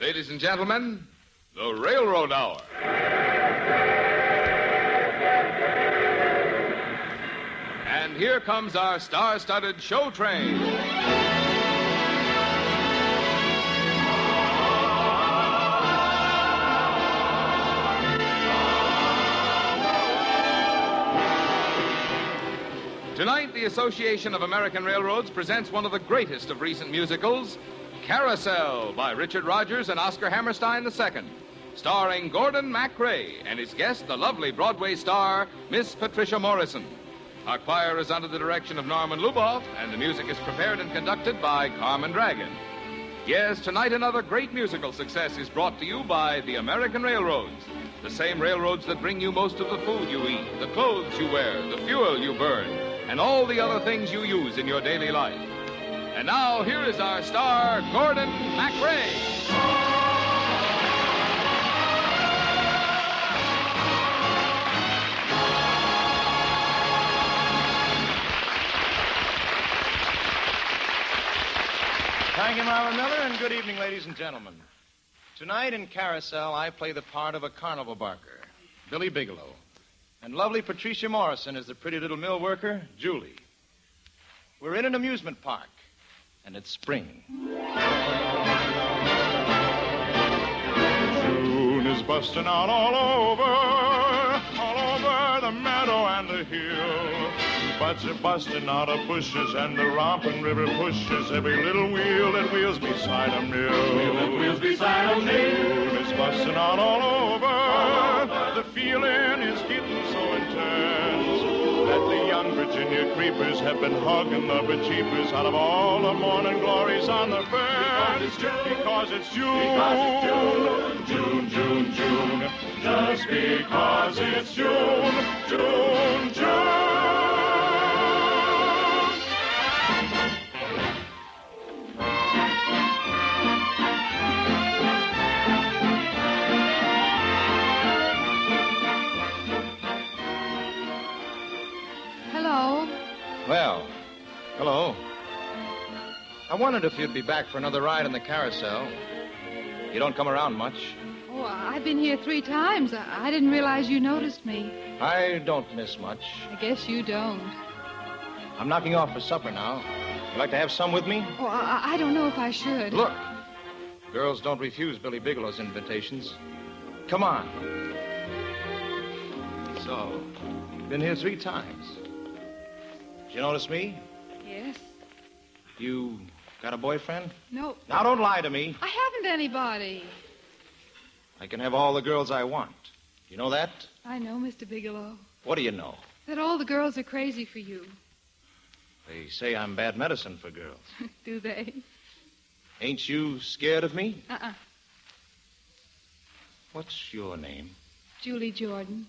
Ladies and gentlemen, the Railroad Hour. And here comes our star-studded show train. Tonight, the Association of American Railroads presents one of the greatest of recent musicals, Carousel, by Richard Rodgers and Oscar Hammerstein II, starring Gordon MacRae and his guest, the lovely Broadway star, Miss Patricia Morrison. Our choir is under the direction of Norman Luboff, and the music is prepared and conducted by Carmen Dragon. Yes, tonight another great musical success is brought to you by the American Railroads, the same railroads that bring you most of the food you eat, the clothes you wear, the fuel you burn, and all the other things you use in your daily life. And now, here is our star, Gordon MacRae. Thank you, Marvin Miller, and good evening, ladies and gentlemen. Tonight in Carousel, I play the part of a carnival barker, Billy Bigelow. And lovely Patricia Morrison is the pretty little mill worker, Julie. We're in an amusement park, and it's spring. June is busting out all over the meadow and the hill. Buds are busting out of bushes, and the romping river pushes every little wheel that wheels beside a mill. June is busting out all over. The feeling is getting so intense that the young Virginia creepers have been hugging the bejeepers out of all the morning glories on the fence. Because it's June. June. Just because it's June. Well, hello. I wondered if you'd be back for another ride in the Carousel. You don't come around much. Oh, I've been here 3 times. I didn't realize you noticed me. I don't miss much. I guess you don't. I'm knocking off for supper now. You like to have some with me? Oh, I don't know if I should. Look, girls don't refuse Billy Bigelow's invitations. Come on. So, been here 3 times. Did you notice me? Yes. You got a boyfriend? No. Now, don't lie to me. I haven't anybody. I can have all the girls I want. You know that? I know, Mr. Bigelow. What do you know? That all the girls are crazy for you. They say I'm bad medicine for girls. Do they? Ain't you scared of me? Uh-uh. What's your name? Julie Jordan.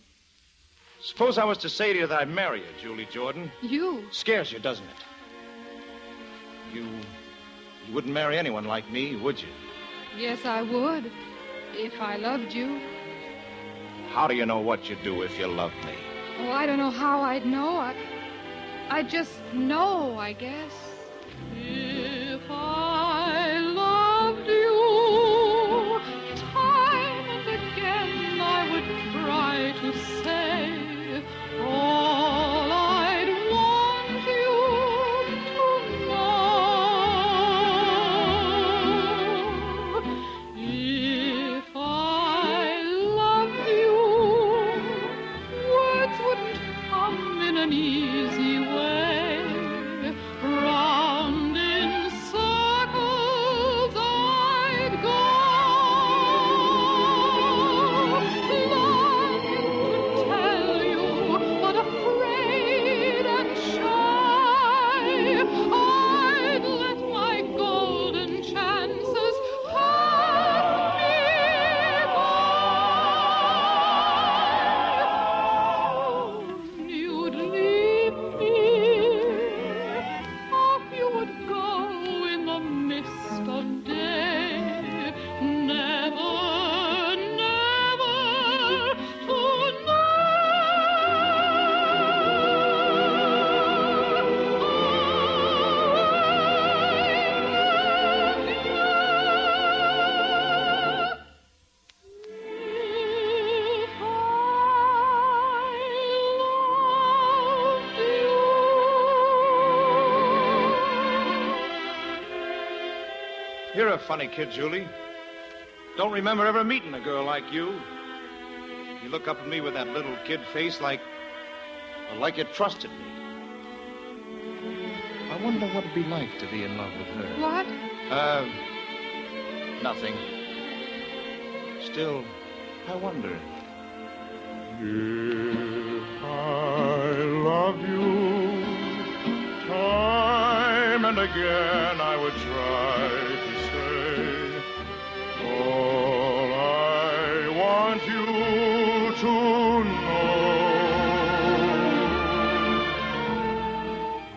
Suppose I was to say to you that I'd marry you, Julie Jordan. You? Scares you, doesn't it? You wouldn't marry anyone like me, would you? Yes, I would. If I loved you. How do you know what you'd do if you loved me? Oh, I don't know how I'd know. I just know, I guess. If I loved you, time and again I would try to say all I'd want you to know. If I loved you, words wouldn't come in an easy way. You're a funny kid, Julie. Don't remember ever meeting a girl like you. You look up at me with that little kid face like you trusted me. I wonder what it'd be like to be in love with her. What? Nothing. Still, I wonder. If I love you, time and again I would try to say all I want you to know.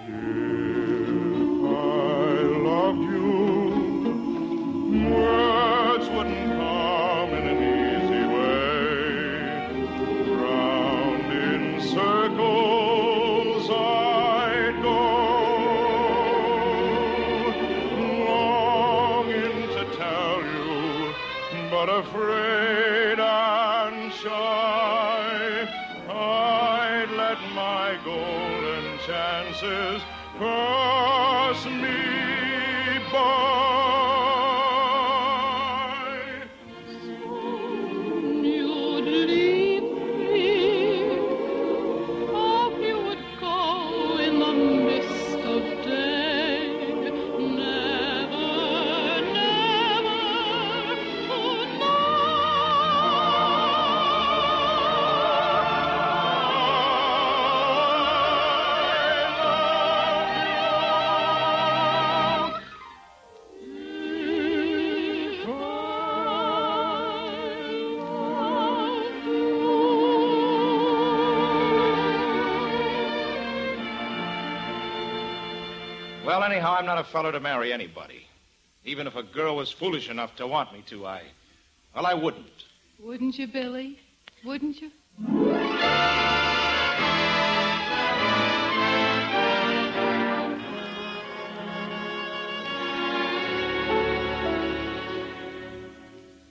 If I loved you, words wouldn't come in an easy way. Round in circles I'd go, longing to tell you, but afraid and shy. I'd let my golden chances pass me by. You'd leave me, off you would go in the mist of day. Never, never to know. Well, anyhow, I'm not a fellow to marry anybody. Even if a girl was foolish enough to want me to, I wouldn't. Wouldn't you, Billy? Wouldn't you?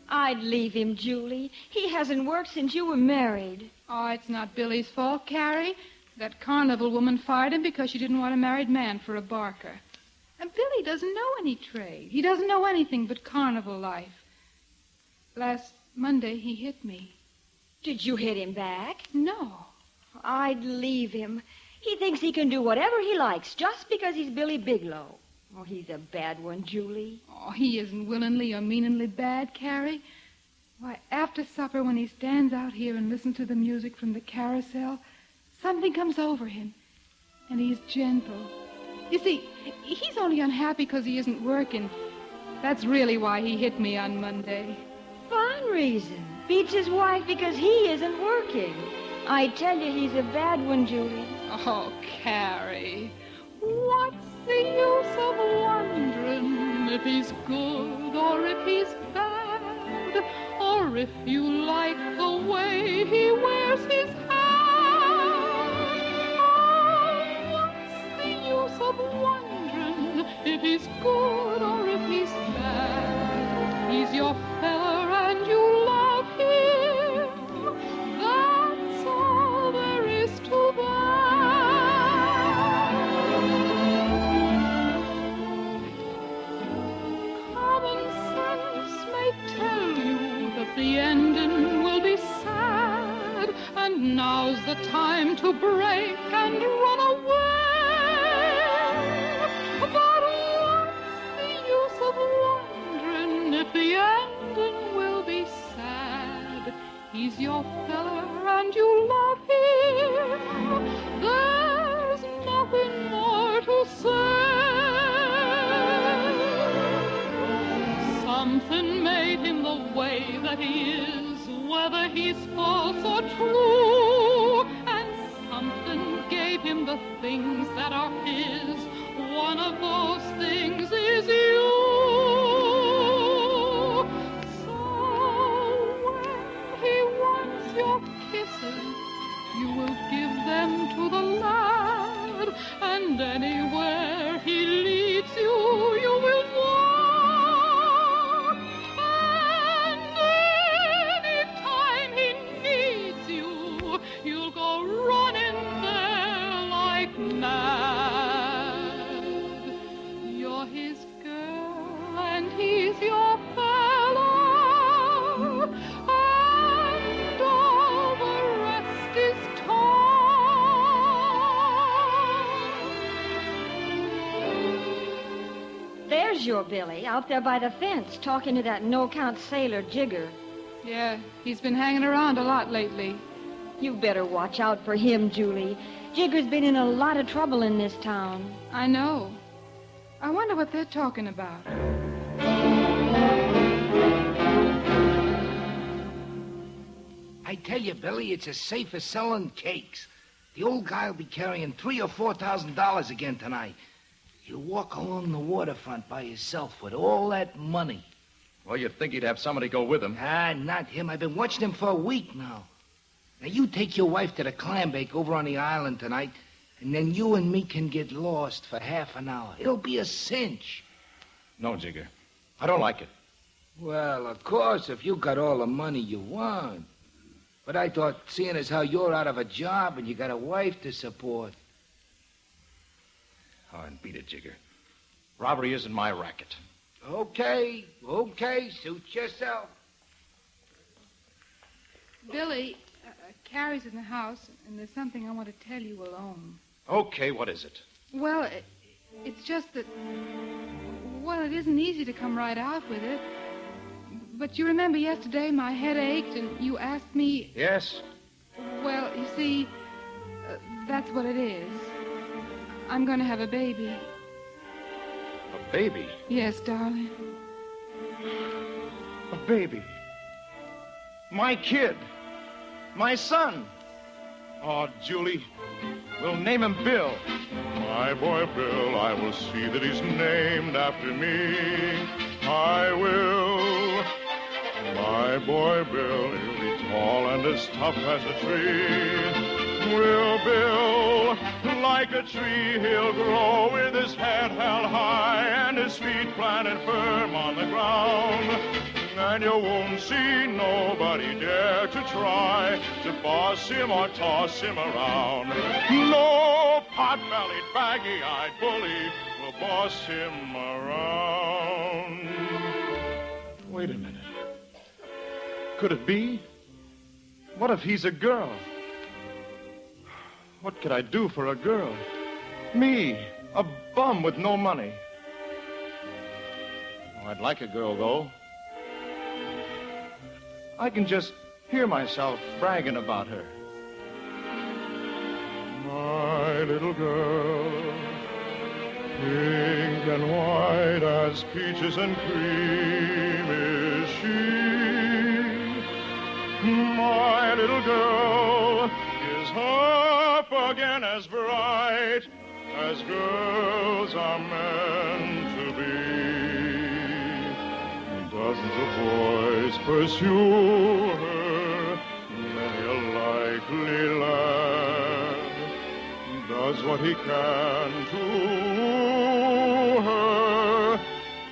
I'd leave him, Julie. He hasn't worked since you were married. Oh, it's not Billy's fault, Carrie. That carnival woman fired him because she didn't want a married man for a barker. And Billy doesn't know any trade. He doesn't know anything but carnival life. Last Monday, he hit me. Did you hit him back? No. I'd leave him. He thinks he can do whatever he likes just because he's Billy Bigelow. Oh, he's a bad one, Julie. Oh, he isn't willingly or meaningly bad, Carrie. Why, after supper, when he stands out here and listens to the music from the Carousel, something comes over him, and he's gentle. You see, he's only unhappy because he isn't working. That's really why he hit me on Monday. Fine reason. Beats his wife because he isn't working. I tell you, he's a bad one, Julie. Oh, Carrie, what's the use of wondering if he's good or if he's bad, or if you like the way he wears his hat? Oh, what's the use of wondering if he's good or if he's bad? He's your fella and you love him. That's all there is to that. Common sense may tell you that the ending will be sad, and now's the time to break and run away. But what's the use of wondering if the ending will be sad? He's your fella and you love him. There's nothing more to say. Something made him the way that he is, whether he's false or true. And something gave him the things that are his. One of those things is you. So when he wants your kisses, you will give them to the lad, and anywhere he leads you, you will walk. And any time he needs you, you'll go running there like mad. You're his girl. There's your Billy, out there by the fence, talking to that no-count sailor, Jigger. Yeah, he's been hanging around a lot lately. You better watch out for him, Julie. Jigger's been in a lot of trouble in this town. I know. I wonder what they're talking about. I tell you, Billy, it's as safe as selling cakes. The old guy will be carrying $3,000 or $4,000 again tonight. He'll walk along the waterfront by himself with all that money. Well, you'd think he'd have somebody go with him. Not him. I've been watching him for a week now. Now, you take your wife to the clam bake over on the island tonight, and then you and me can get lost for half an hour. It'll be a cinch. No, Jigger. I don't like it. Well, of course, if you got all the money you want. But I thought, seeing as how you're out of a job and you got a wife to support. Oh, and beat it, Jigger. Robbery isn't my racket. Okay, suit yourself. Billy, Carrie's in the house, and there's something I want to tell you alone. Okay, what is it? Well, it's just that... Well, it isn't easy to come right out with it. But you remember yesterday my head ached, and you asked me... Yes? Well, you see, that's what it is. I'm going to have a baby. A baby? Yes, darling. A baby? My kid? My son? Oh, Julie, we'll name him Bill. My boy Bill, I will see that he's named after me. I will. My boy Bill, he'll be tall and as tough as a tree. Will Bill, like a tree, he'll grow with his head held high and his feet planted firm on the ground. And you won't see nobody dare to try to boss him or toss him around. No pot-bellied, baggy-eyed bully will boss him around. Wait a minute. Could it be? What if he's a girl? What could I do for a girl? Me, a bum with no money. Oh, I'd like a girl, though. I can just hear myself bragging about her. My little girl, pink and white as peaches and cream is she. My little girl is half again as bright as girls are meant to be. Dozens of boys pursue her, many a likely lad does what he can to woo her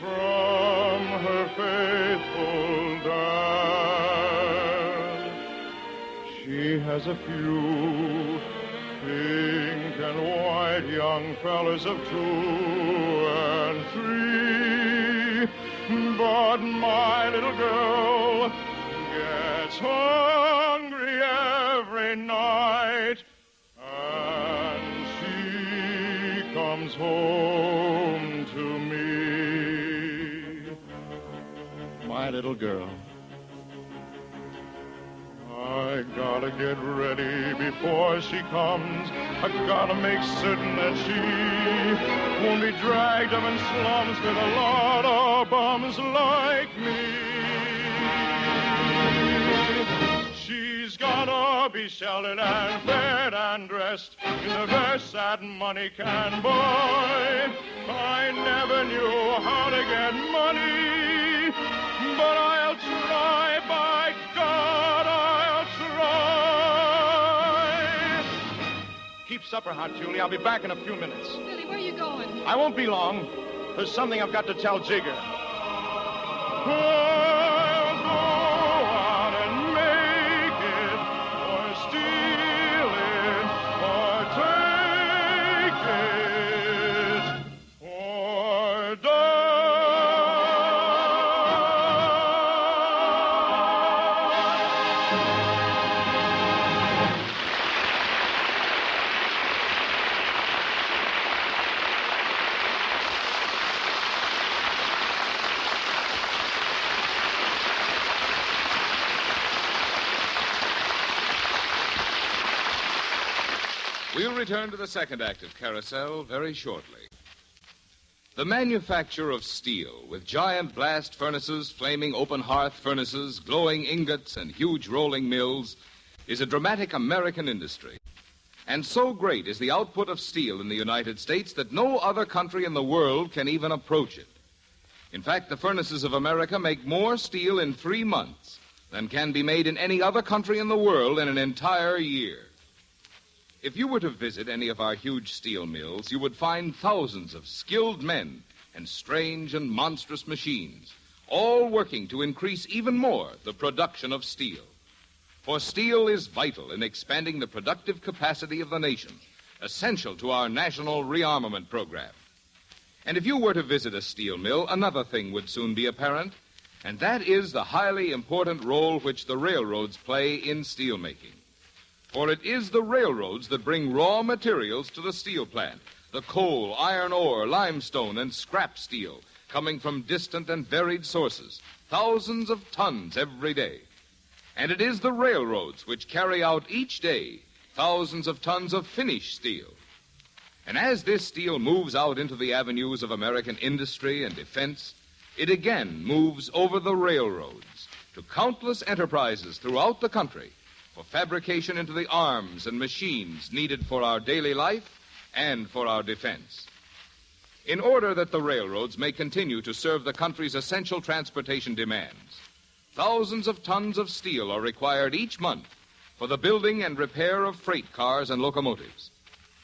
from her faithful dad. She has a few pink and white young fellas of 2 and 3, but my little girl gets hungry every night, and she comes home to me. My little girl. I gotta get ready before she comes. I gotta make certain that she won't be dragged up in slums with a lot of bums like me. She's gotta be sheltered and fed and dressed in the best that money can buy. I never knew how to get money, but I'll try, by God, I'll try. Keep supper hot, Julie. I'll be back in a few minutes. Billy, where are you going? I won't be long. There's something I've got to tell Jigger. I'll go out and make it, or steal it, or take it, or die. We'll return to the second act of Carousel very shortly. The manufacture of steel, with giant blast furnaces, flaming open hearth furnaces, glowing ingots, and huge rolling mills, is a dramatic American industry. And so great is the output of steel in the United States that no other country in the world can even approach it. In fact, the furnaces of America make more steel in 3 months than can be made in any other country in the world in an entire year. If you were to visit any of our huge steel mills, you would find thousands of skilled men and strange and monstrous machines, all working to increase even more the production of steel. For steel is vital in expanding the productive capacity of the nation, essential to our national rearmament program. And if you were to visit a steel mill, another thing would soon be apparent, and that is the highly important role which the railroads play in steelmaking. For it is the railroads that bring raw materials to the steel plant, the coal, iron ore, limestone, and scrap steel coming from distant and varied sources, thousands of tons every day. And it is the railroads which carry out each day thousands of tons of finished steel. And as this steel moves out into the avenues of American industry and defense, it again moves over the railroads to countless enterprises throughout the country for fabrication into the arms and machines needed for our daily life and for our defense. In order that the railroads may continue to serve the country's essential transportation demands, thousands of tons of steel are required each month for the building and repair of freight cars and locomotives.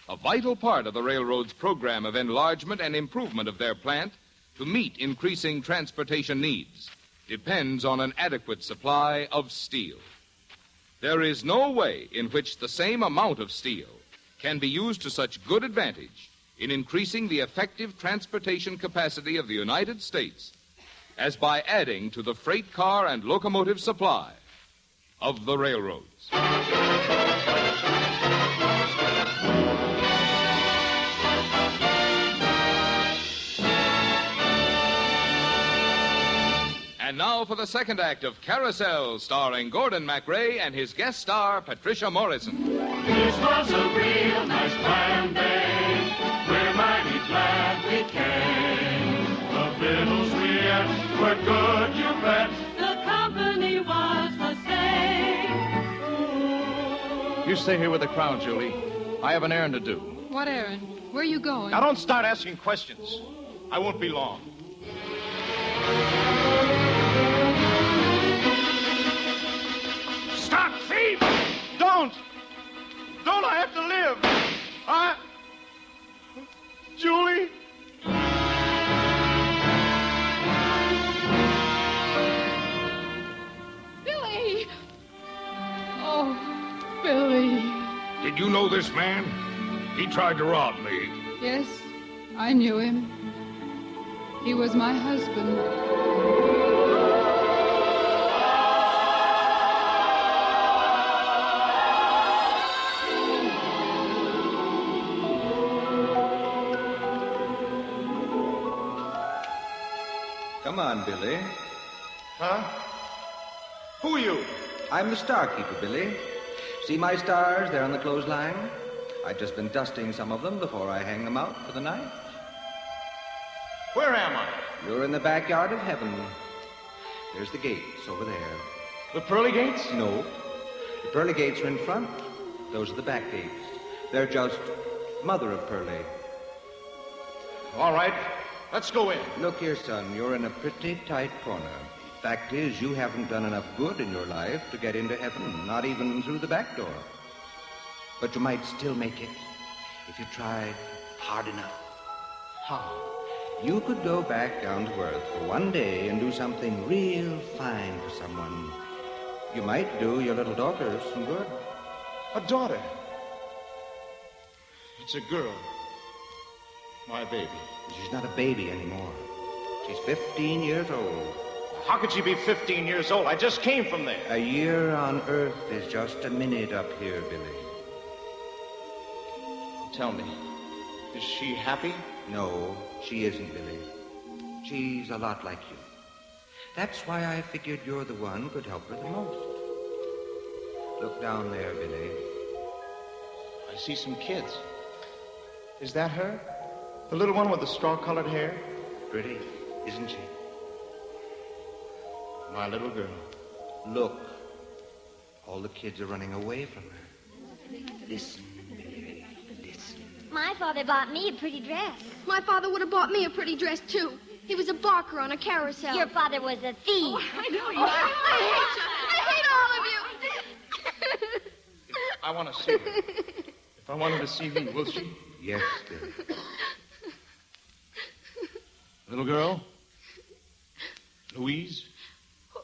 A vital part of the railroad's program of enlargement and improvement of their plant to meet increasing transportation needs depends on an adequate supply of steel. There is no way in which the same amount of steel can be used to such good advantage in increasing the effective transportation capacity of the United States as by adding to the freight car and locomotive supply of the railroads. And now for the second act of Carousel, starring Gordon MacRae and his guest star, Patricia Morrison. This was a real nice plan, babe. We're mighty glad we came. The fiddles we had were good, you bet. The company was the same. You stay here with the crowd, Julie. I have an errand to do. What errand? Where are you going? Now, don't start asking questions. I won't be long. Stop, thief! Don't! Don't, I have to live! Julie? Billy! Oh, Billy. Did you know this man? He tried to rob me. Yes, I knew him. He was my husband. Come on, Billy. Huh? Who are you? I'm the star-keeper, Billy. See my stars there on the clothesline? I've just been dusting some of them before I hang them out for the night. Where am I? You're in the backyard of heaven. There's the gates over there. The pearly gates? No. The pearly gates are in front. Those are the back gates. They're just mother of pearly. All right. Let's go in. Look here, son. You're in a pretty tight corner. Fact is, you haven't done enough good in your life to get into heaven, not even through the back door. But you might still make it if you tried hard enough. How? You could go back down to earth for one day and do something real fine for someone. You might do your little daughter some good. A daughter. It's a girl. My baby. She's not a baby anymore. She's 15 years old. How could she be 15 years old? I just came from there. A year on earth is just a minute up here, Billy. Tell me, is she happy? No, she isn't, Billy. She's a lot like you. That's why I figured you're the one who could help her the most. Look down there, Billy. I see some kids. Is that her? The little one with the straw-colored hair? Pretty, isn't she? My little girl. Look. All the kids are running away from her. Listen, Billy, listen. My father bought me a pretty dress. My father would have bought me a pretty dress, too. He was a barker on a carousel. Your father was a thief. Oh, I know you. I hate all of you. I want to see her. If I wanted to see me, will she? Yes, Billy. Little girl? Louise? Who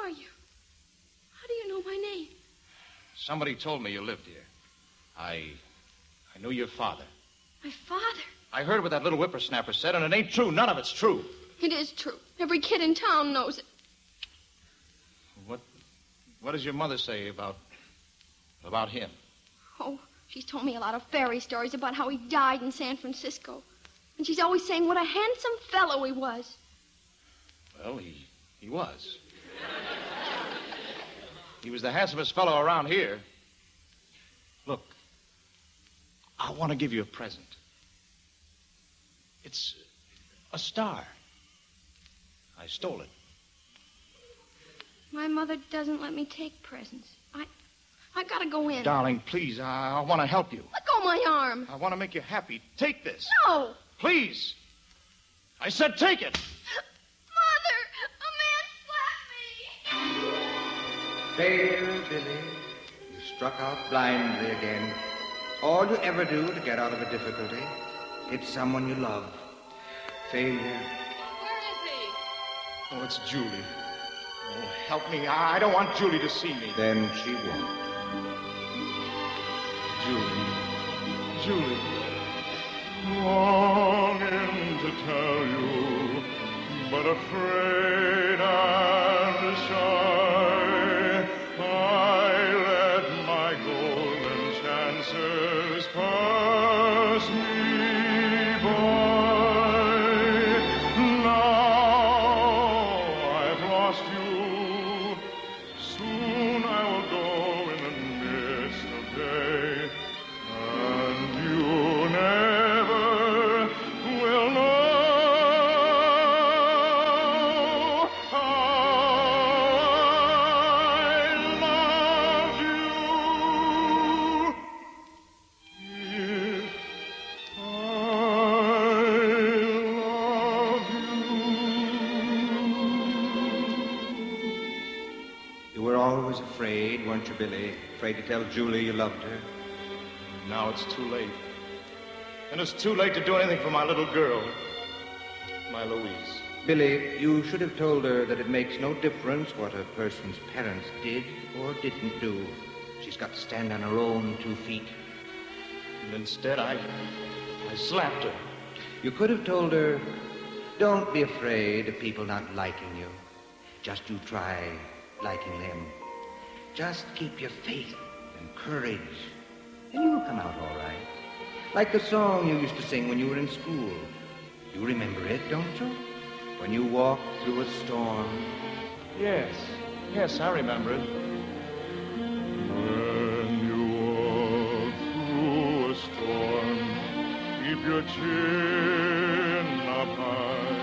are you? How do you know my name? Somebody told me you lived here. I knew your father. My father? I heard what that little whippersnapper said, and it ain't true. None of it's true. It is true. Every kid in town knows it. What does your mother say about him? Oh, she's told me a lot of fairy stories about how he died in San Francisco. And she's always saying what a handsome fellow he was. Well, he was. He was the handsomest fellow around here. Look, I want to give you a present. It's a star. I stole it. My mother doesn't let me take presents. I gotta go in. Darling, please, I want to help you. Let go of my arm. I want to make you happy. Take this. No. Please. I said take it. Mother, a man slapped me. Failure, Billy. You struck out blindly again. All you ever do to get out of a difficulty, hit someone you love. Failure. Where is he? Oh, it's Julie. Oh, help me. I don't want Julie to see me. Then she won't. Julie. Longing to tell you, but afraid and shy, I let my golden chances pass me by. Now I've lost you. Soon I will go in the mist of day, and you never will know how I love you. If You were always afraid, weren't you, Billy? Afraid to tell Julie you loved her? Now it's too late. And it's too late to do anything for my little girl, my Louise. Billy, you should have told her that it makes no difference what a person's parents did or didn't do. She's got to stand on her own 2 feet. And instead, I slapped her. You could have told her, don't be afraid of people not liking you. Just you try liking them. Just keep your faith and courage, and you'll come out all right. Like the song you used to sing when you were in school. You remember it, don't you? When you walk through a storm. Yes, I remember it. When you walk through a storm, keep your chin up high,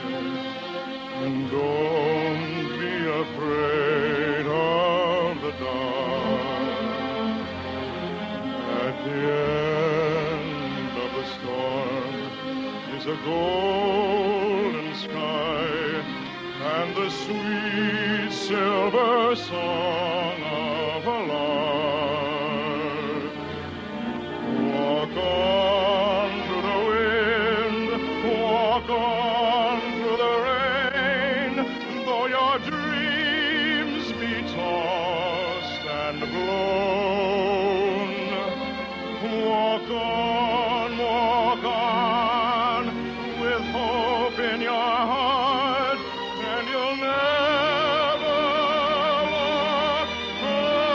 and don't be afraid of the dark. At the end of the storm is a golden sky, and the sweet silver song of a lark. Walk on through the wind, walk on through the rain, though your dreams be tossed and blown. Walk on, with hope in your heart, and you'll never walk alone.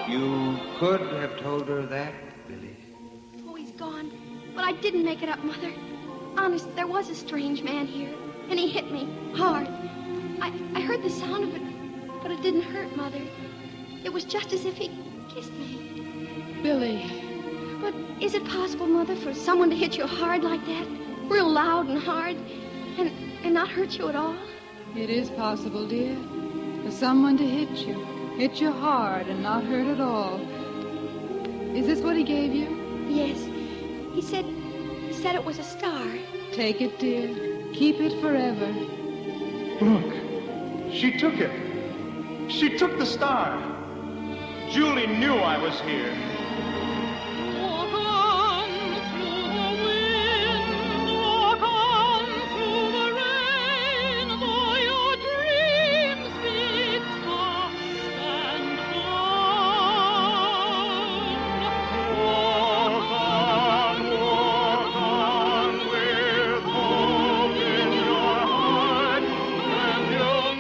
You could have told her that, Billy. Oh, he's gone. But I didn't make it up, Mother. Honest, there was a strange man here, and he hit me hard. I heard the sound of it, but it didn't hurt, Mother. It was just as if he kissed me. Billy. But is it possible, Mother, for someone to hit you hard like that? Real loud and hard, and not hurt you at all? It is possible, dear, for someone to hit you hard and not hurt at all. Is this what he gave you? Yes. He said it was a star. Take it, dear. Keep it forever. Look, she took it. She took the star. Julie knew I was here. Walk on through the wind, walk on through the rain, though your dreams be tossed and blown. Walk on with hope in your heart, and you'll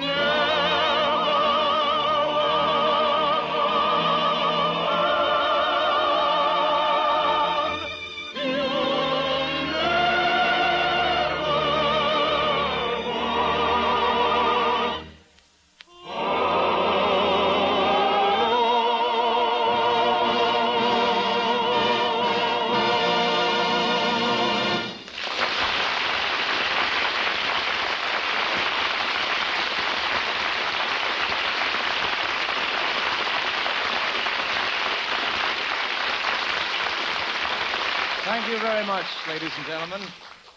Thank you very much, ladies and gentlemen.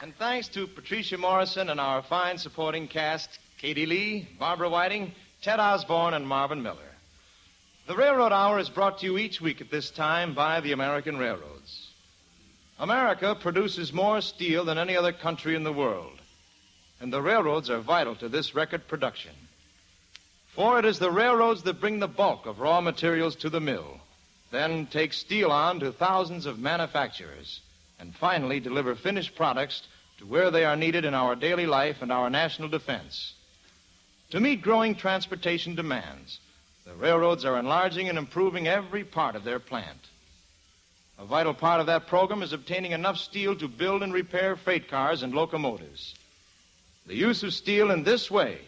And thanks to Patricia Morrison and our fine supporting cast, Katie Lee, Barbara Whiting, Ted Osborne, and Marvin Miller. The Railroad Hour is brought to you each week at this time by the American Railroads. America produces more steel than any other country in the world, and the railroads are vital to this record production. For it is the railroads that bring the bulk of raw materials to the mill, then take steel on to thousands of manufacturers, and finally deliver finished products to where they are needed in our daily life and our national defense. To meet growing transportation demands, the railroads are enlarging and improving every part of their plant. A vital part of that program is obtaining enough steel to build and repair freight cars and locomotives. The use of steel in this way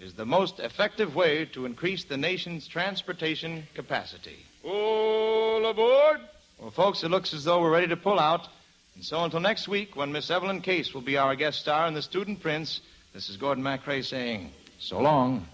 is the most effective way to increase the nation's transportation capacity. All aboard! Well, folks, it looks as though we're ready to pull out. And so until next week, when Miss Evelyn Case will be our guest star in The Student Prince, this is Gordon MacRae saying, so long.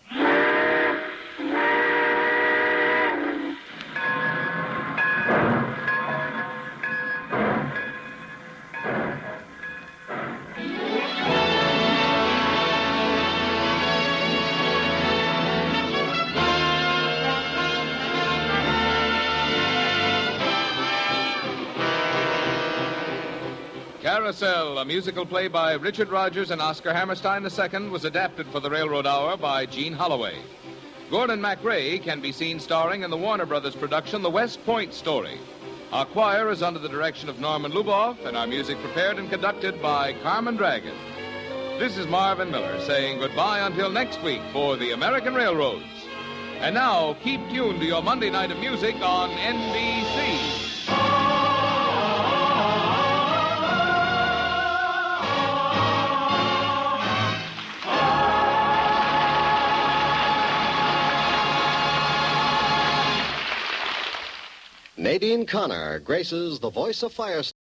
Carousel, a musical play by Richard Rodgers and Oscar Hammerstein II, was adapted for the Railroad Hour by Gene Holloway. Gordon MacRae can be seen starring in the Warner Brothers production, The West Point Story. Our choir is under the direction of Norman Luboff, and our music prepared and conducted by Carmen Dragon. This is Marvin Miller saying goodbye until next week for the American Railroads. And now, keep tuned to your Monday night of music on NBC. Nadine Connor graces the voice of Firestone.